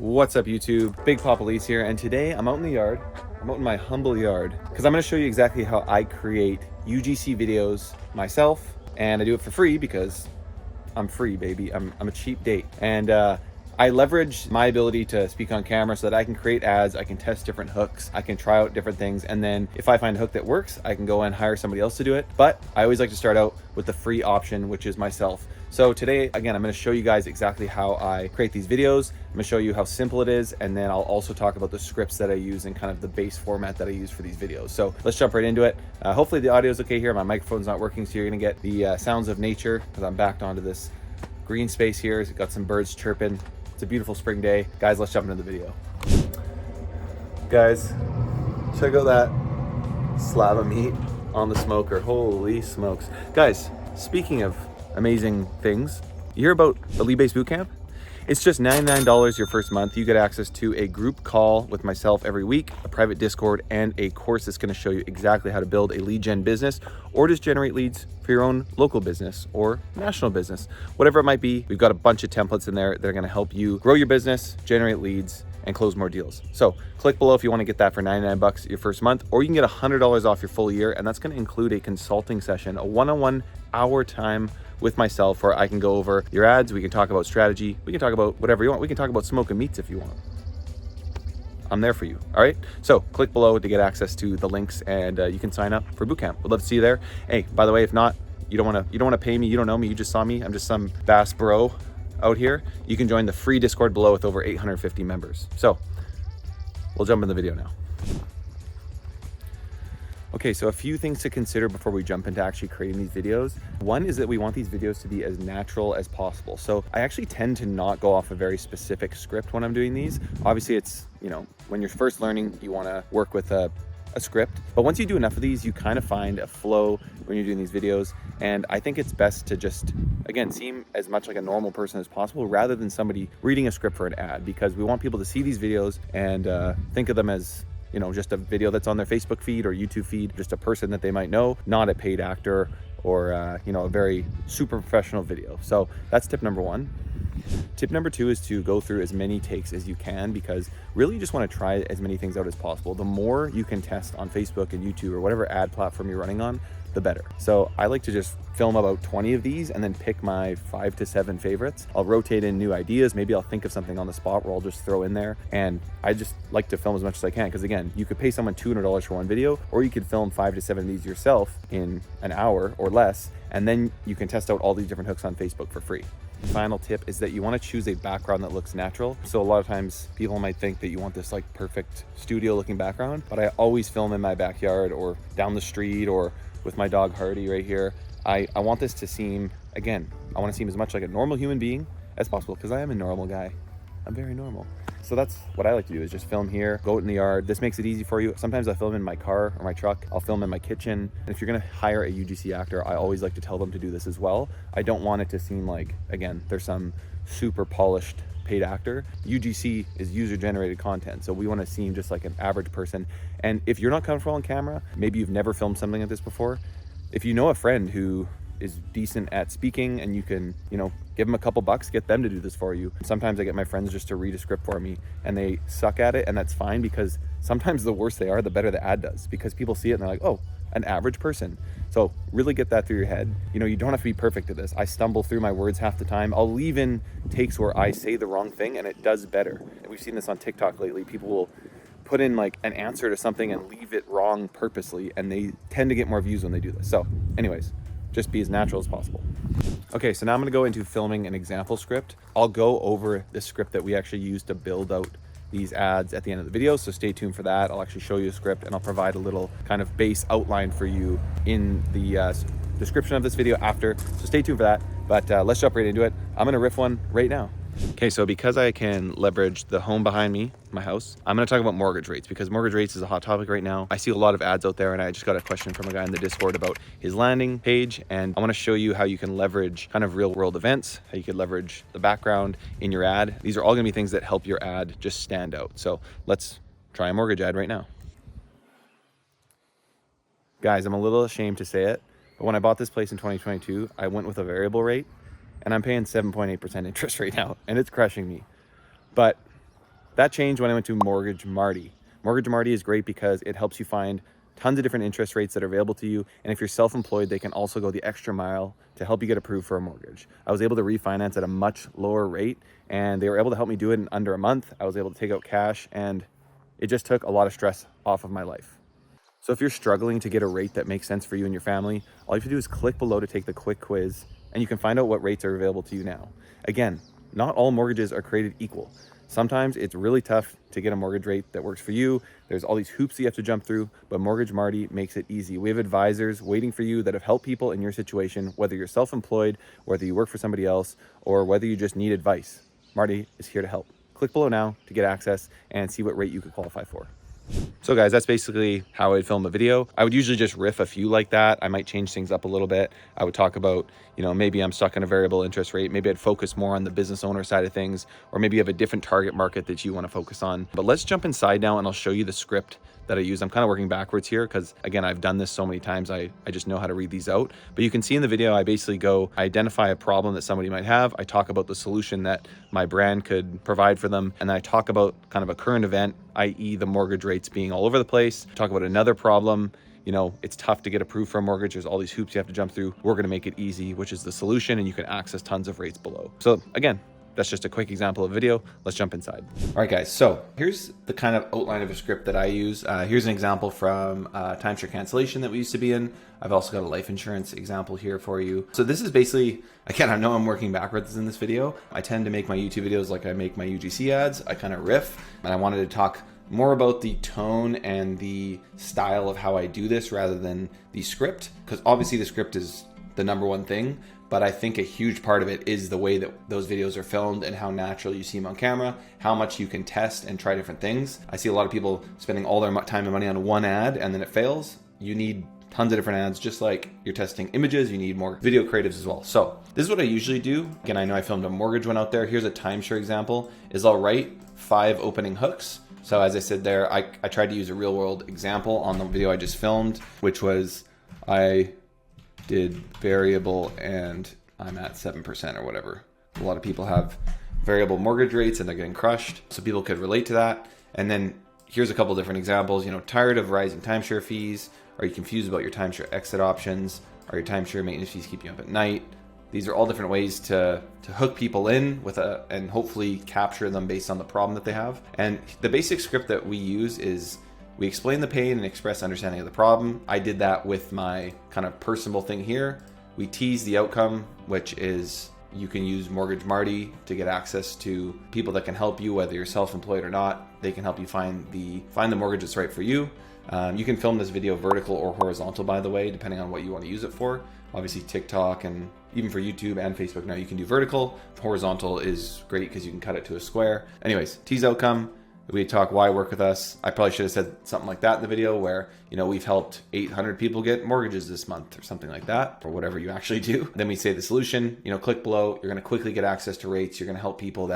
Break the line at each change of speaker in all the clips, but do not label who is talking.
What's up YouTube? Big Poppa Leads here, and today I'm out in the yard. I'm out in my humble yard because I'm going to show you exactly how I create UGC videos myself, and I do it for free because I'm free, baby. I'm a cheap date, and I leverage my ability to speak on camera so that I can create ads, I can test different hooks, I can try out different things, and then if I find a hook that works, I can go and hire somebody else to do it. But I always like to start out with the free option, which is myself. So today, again, I'm going to show you guys exactly how I create these videos. I'm going to show you how simple it is, and then I'll also talk about the scripts that I use and kind of the base format that I use for these videos. So let's jump right into it. Hopefully the audio is okay here. My microphone's not working, so you're going to get the sounds of nature because I'm backed onto this green space here. It's got some birds chirping. It's a beautiful spring day. Guys, let's jump into the video. Guys, check out that slab of meat on the smoker. Holy smokes. Guys, speaking of amazing things, you hear about the Leadbase bootcamp? It's just $99 your first month. You get access to a group call with myself every week, a private Discord, and a course that's going to show you exactly how to build a lead gen business or just generate leads for your own local business or national business, whatever it might be. We've got a bunch of templates in there that are going to help you grow your business, generate leads, and close more deals. So click below if you want to get that for 99 bucks your first month, or you can get $100 off your full year, and that's going to include a consulting session, a one-on-one hour time with myself where I can go over your ads, we can talk about strategy, we can talk about whatever you want, we can talk about smoking meats if you want. I'm there for you. All right, so click below to get access to the links, and you can sign up for bootcamp. We'd love to see you there. Hey, by the way, if not, you don't want to pay me, you don't know me, you just saw me, I'm just some bass bro out here. You can join the free Discord below with over 850 members. So we'll jump in the video now. Okay, so a few things to consider before we jump into actually creating these videos. One is that we want these videos to be as natural as possible. So I actually tend to not go off a very specific script when I'm doing these. Obviously it's, when you're first learning, you wanna work with a script. But once you do enough of these, you kind of find a flow when you're doing these videos. And I think it's best to just, again, seem as much like a normal person as possible rather than somebody reading a script for an ad, because we want people to see these videos and think of them as just a video that's on their Facebook feed or YouTube feed, just a person that they might know, not a paid actor or, a very super professional video. So that's tip number one. Tip number two is to go through as many takes as you can, because really you just want to try as many things out as possible. The more you can test on Facebook and YouTube or whatever ad platform you're running on, the better. So I like to just film about 20 of these and then pick my 5 to 7 favorites. I'll rotate in new ideas. Maybe I'll think of something on the spot where I'll just throw in there. And I just like to film as much as I can, because again, you could pay someone $200 for one video, or you could film 5 to 7 of these yourself in an hour or less, and then you can test out all these different hooks on Facebook for free. The final tip is that you want to choose a background that looks natural. So a lot of times people might think that you want this like perfect studio looking background, but I always film in my backyard or down the street or with my dog Hardy right here. I want this to seem, again, I want to seem as much like a normal human being as possible, because I am a normal guy. I'm very normal. So that's what I like to do, is just film here, go out in the yard. This makes it easy for you. Sometimes I film in my car or my truck. I'll film in my kitchen. And if you're gonna hire a UGC actor, I always like to tell them to do this as well. I don't want it to seem like, again, there's some super polished paid actor. UGC is user-generated content, so we want to seem just like an average person. And if you're not comfortable on camera, maybe you've never filmed something like this before, if you know a friend who is decent at speaking and you can, give them a couple bucks, get them to do this for you. Sometimes I get my friends just to read a script for me, and they suck at it, and that's fine, because sometimes the worse they are, the better the ad does, because people see it and they're like, oh, an average person. So really get that through your head. You don't have to be perfect at this. I stumble through my words half the time. I'll leave in takes where I say the wrong thing and it does better. And we've seen this on TikTok lately. People will put in like an answer to something and leave it wrong purposely, and they tend to get more views when they do this. So anyways, just be as natural as possible. Okay, so now I'm gonna go into filming an example script. I'll go over the script that we actually use to build out these ads at the end of the video, so stay tuned for that. I'll actually show you a script, and I'll provide a little kind of base outline for you in the description of this video after, so stay tuned for that. But let's jump right into it. I'm gonna riff one right now. Okay, so because I can leverage the home behind me, my house, I'm going to talk about mortgage rates, because mortgage rates is a hot topic right now. I see a lot of ads out there, and I just got a question from a guy in the Discord about his landing page, and I want to show you how you can leverage kind of real world events, how you can leverage the background in your ad. These are all going to be things that help your ad just stand out. So let's try a mortgage ad right now. Guys, I'm a little ashamed to say it, but when I bought this place in 2022, I went with a variable rate, and I'm paying 7.8% interest right now, and it's crushing me. But That changed when I went to Mortgage Marty. Mortgage Marty is great because it helps you find tons of different interest rates that are available to you. And if you're self-employed, they can also go the extra mile to help you get approved for a mortgage. I was able to refinance at a much lower rate, and they were able to help me do it in under a month. I was able to take out cash, and it just took a lot of stress off of my life. So if you're struggling to get a rate that makes sense for you and your family, all you have to do is click below to take the quick quiz, and you can find out what rates are available to you now. Again, not all mortgages are created equal. Sometimes it's really tough to get a mortgage rate that works for you. There's all these hoops you have to jump through, but Mortgage Marty makes it easy. We have advisors waiting for you that have helped people in your situation, whether you're self-employed, whether you work for somebody else, or whether you just need advice. Marty is here to help. Click below now to get access and see what rate you could qualify for. So guys, that's basically how I'd film a video. I would usually just riff a few like that. I might change things up a little bit. I would talk about, maybe I'm stuck in a variable interest rate. Maybe I'd focus more on the business owner side of things, or maybe you have a different target market that you want to focus on. But let's jump inside now and I'll show you the script that I use. I'm kind of working backwards here because again, I've done this so many times. I just know how to read these out. But you can see in the video, I basically I identify a problem that somebody might have. I talk about the solution that my brand could provide for them. And then I talk about kind of a current event, i.e. the mortgage rates being all over the place. Talk about another problem. It's tough to get approved for a mortgage. There's all these hoops you have to jump through. We're going to make it easy, which is the solution. And you can access tons of rates below. So again, that's just a quick example of a video. Let's jump inside. All right, guys. So here's the kind of outline of a script that I use. Here's an example from timeshare cancellation that we used to be in. I've also got a life insurance example here for you. So this is basically, again, I know I'm working backwards in this video. I tend to make my YouTube videos like I make my UGC ads. I kind of riff, and I wanted to talk more about the tone and the style of how I do this rather than the script, because obviously the script is the number one thing. But I think a huge part of it is the way that those videos are filmed and how natural you see them on camera, how much you can test and try different things. I see a lot of people spending all their time and money on one ad and then it fails. You need tons of different ads, just like you're testing images, you need more video creatives as well. So this is what I usually do. Again, I know I filmed a mortgage one out there. Here's a timeshare example, is I'll write 5 opening hooks. So as I said there, I tried to use a real world example on the video I just filmed, which was I did variable and I'm at 7% or whatever. A lot of people have variable mortgage rates and they're getting crushed. So people could relate to that. And then here's a couple different examples. Tired of rising timeshare fees? Are you confused about your timeshare exit options? Are your timeshare maintenance fees keeping you up at night? These are all different ways to hook people in and hopefully capture them based on the problem that they have. And the basic script that we use is we explain the pain and express understanding of the problem. I did that with my kind of personal thing here. We tease the outcome, which is you can use Mortgage Marty to get access to people that can help you, whether you're self-employed or not. They can help you find the mortgage that's right for you. You can film this video vertical or horizontal, by the way, depending on what you want to use it for. Obviously TikTok and even for YouTube and Facebook now you can do vertical. Horizontal is great because you can cut it to a square. Anyways, tease outcome. We talk why work with us. I probably should have said something like that in the video where, we've helped 800 people get mortgages this month or something like that, or whatever you actually do. Then we say the solution, click below. You're going to quickly get access to rates. You're going to help people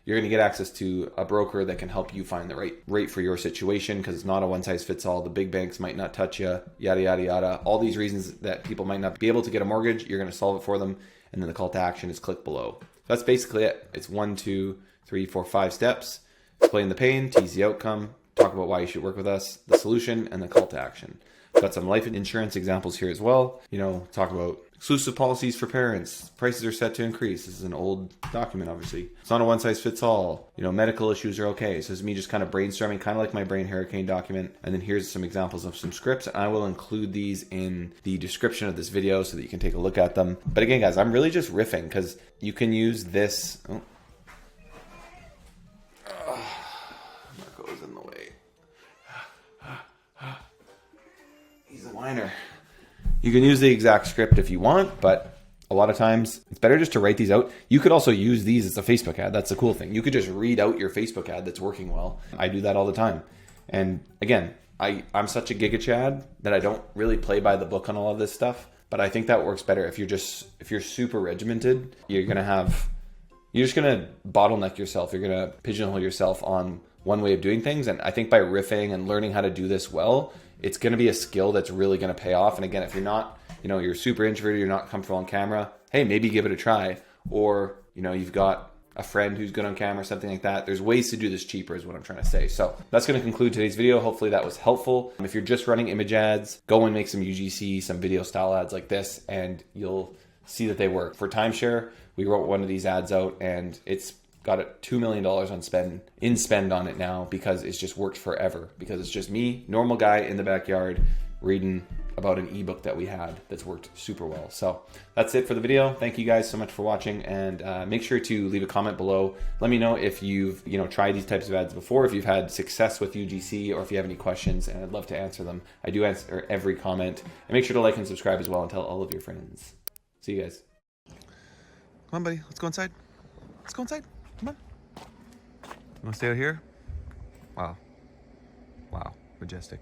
you're going to get access to a broker that can help you find the right rate for your situation, because it's not a one size fits all. The big banks might not touch you, yada, yada, yada. All these reasons that people might not be able to get a mortgage, you're going to solve it for them. And then the call to action is click below. So that's basically it. It's 1, 2, 3, 4, 5 steps. Explain the pain, tease the outcome, talk about why you should work with us, the solution, and the call to action. Got some life insurance examples here as well. Talk about exclusive policies for parents. Prices are set to increase. This is an old document, obviously. It's not a one size fits all. Medical issues are okay. So this is me just kind of brainstorming, kind of like my brain hurricane document. And then here's some examples of some scripts. And I will include these in the description of this video so that you can take a look at them. But again, guys, I'm really just riffing because you can use this. Marco's in the way. He's a whiner. You can use the exact script if you want, but a lot of times it's better just to write these out. You could also use these as a Facebook ad. That's the cool thing. You could just read out your Facebook ad that's working well. I do that all the time. And again, I'm such a giga chad that I don't really play by the book on all of this stuff, but I think that works better. If you're super regimented, you're just going to bottleneck yourself. You're going to pigeonhole yourself on one way of doing things. And I think by riffing and learning how to do this well, it's going to be a skill that's really going to pay off. And again, if you're not, you're super introverted, you're not comfortable on camera, hey, maybe give it a try. Or, you've got a friend who's good on camera, something like that. There's ways to do this cheaper is what I'm trying to say. So that's going to conclude today's video. Hopefully that was helpful. If you're just running image ads, go and make some UGC, some video style ads like this, and you'll see that they work. For timeshare, we wrote one of these ads out and it's got a $2 million on spend on it now because it's just worked forever, because it's just me, normal guy in the backyard, reading about an ebook that we had that's worked super well. So that's it for the video. Thank you guys so much for watching, and make sure to leave a comment below. Let me know if you've tried these types of ads before, if you've had success with UGC, or if you have any questions, and I'd love to answer them. I do answer every comment. And make sure to like and subscribe as well, and tell all of your friends. See you guys. Come on, buddy. Let's go inside. Let's go inside. Come on. You want to stay out here? Wow. Wow. Majestic.